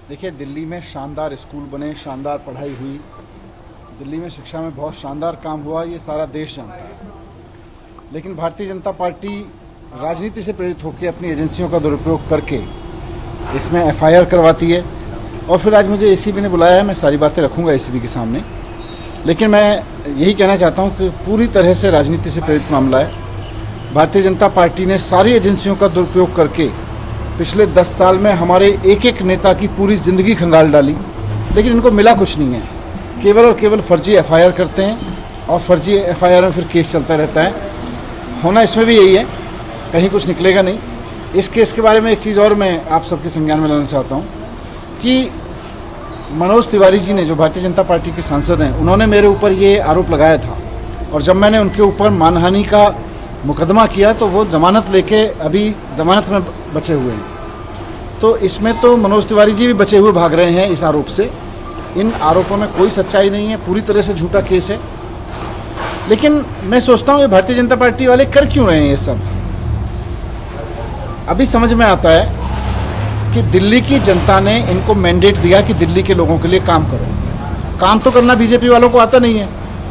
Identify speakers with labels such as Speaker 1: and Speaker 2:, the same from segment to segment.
Speaker 1: देखिए, दिल्ली में शानदार स्कूल बने, शानदार पढ़ाई हुई, दिल्ली में शिक्षा में बहुत शानदार काम हुआ, ये सारा देश जानता है। लेकिन भारतीय जनता पार्टी राजनीति से प्रेरित होकर अपनी एजेंसियों का दुरुपयोग करके इसमें एफआईआर करवाती है। और फिर आज मुझे एसीबी ने बुलाया है, मैं सारी बातें रखूंगा एसीबी के सामने। लेकिन मैं यही कहना चाहता हूं कि पूरी तरह से राजनीति से प्रेरित मामला है। भारतीय जनता पार्टी ने सारी एजेंसियों का दुरुपयोग करके पिछले 10 साल में हमारे एक एक नेता की पूरी जिंदगी खंगाल डाली, लेकिन इनको मिला कुछ नहीं है। केवल और केवल फर्जी एफआईआर करते हैं और फर्जी एफआईआर में फिर केस चलता रहता है। होना इसमें भी यही है, कहीं कुछ निकलेगा नहीं। इस केस के बारे में एक चीज़ और मैं आप सबके संज्ञान में लाना चाहता हूँ कि मनोज तिवारी जी ने, जो भारतीय जनता पार्टी के सांसद हैं, उन्होंने मेरे ऊपर ये आरोप लगाया था और जब मैंने उनके ऊपर मानहानि का मुकदमा किया तो वो जमानत लेके अभी जमानत में बचे हुए हैं। तो इसमें तो मनोज तिवारी जी भी बचे हुए भाग रहे हैं इस आरोप से। इन आरोपों में कोई सच्चाई नहीं है, पूरी तरह से झूठा केस है। लेकिन मैं सोचता हूँ ये भारतीय जनता पार्टी वाले कर क्यों रहे हैं ये सब। अभी समझ में आता है कि दिल्ली की जनता ने इनको मैंडेट दिया कि दिल्ली के लोगों के लिए काम करो। काम तो करना बीजेपी वालों को आता नहीं है।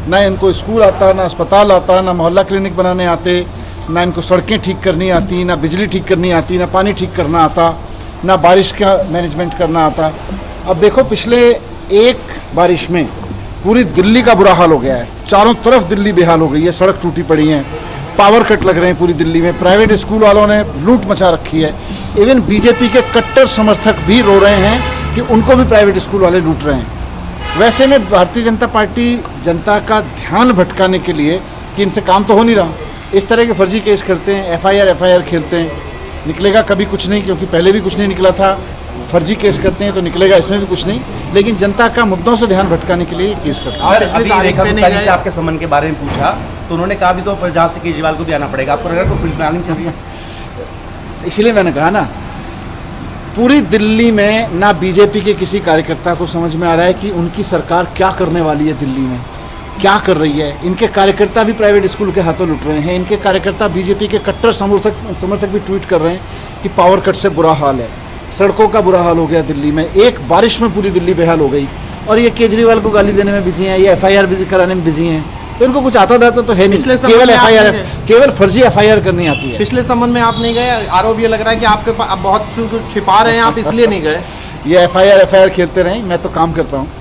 Speaker 1: ना इनको स्कूल आता, ना अस्पताल आता, ना मोहल्ला क्लिनिक बनाने आते, ना इनको सड़कें ठीक करनी आती, ना बिजली ठीक करनी आती, ना पानी ठीक करना आता, ना बारिश का मैनेजमेंट करना आता। अब देखो, पिछले एक बारिश में पूरी दिल्ली का बुरा हाल हो गया है। चारों तरफ दिल्ली बेहाल हो गई है, सड़क टूटी पड़ी है, पावर कट लग रहे हैं पूरी दिल्ली में, प्राइवेट स्कूल वालों ने लूट मचा रखी है। इवन बीजेपी के कट्टर समर्थक भी रो रहे हैं कि उनको भी प्राइवेट स्कूल वाले लूट रहे हैं। वैसे में भारतीय जनता पार्टी जनता का ध्यान भटकाने के लिए कि इनसे काम तो हो नहीं रहा, इस तरह के फर्जी केस करते हैं, एफआईआर खेलते हैं। निकलेगा कभी कुछ नहीं, क्योंकि पहले भी कुछ नहीं निकला था। फर्जी केस करते हैं तो निकलेगा इसमें भी कुछ नहीं, लेकिन जनता का मुद्दों से ध्यान भटकाने के लिए केस करते हैं।
Speaker 2: अभी आपके सम्मान के बारे में पूछा तो उन्होंने कहा भी तो पंजाब से केजरीवाल को भी आना पड़ेगा। आपको लगा तो फुल प्लानिंग चल रही है?
Speaker 1: इसीलिए मैंने कहा ना, पूरी दिल्ली में ना बीजेपी के किसी कार्यकर्ता को समझ में आ रहा है कि उनकी सरकार क्या करने वाली है, दिल्ली में क्या कर रही है। इनके कार्यकर्ता भी प्राइवेट स्कूल के हाथों लुट रहे हैं। इनके कार्यकर्ता बीजेपी के कट्टर समर्थक भी ट्वीट कर रहे हैं कि पावर कट से बुरा हाल है, सड़कों का बुरा हाल हो गया दिल्ली में, एक बारिश में पूरी दिल्ली बेहाल हो गई। और ये केजरीवाल को गाली देने में बिजी हैं, ये एफआईआर कराने में बिजी हैं। तो इनको कुछ आता दाता तो है नहीं, केवल एफआईआर, केवल फर्जी एफआईआर करनी आती है।
Speaker 3: पिछले संबंध में आप नहीं गए, आरोप ये लग रहा है कि आपके बहुत छिपा रहे हैं आप, इसलिए नहीं गए।
Speaker 1: ये एफआईआर खेलते रहे, मैं तो काम करता हूँ।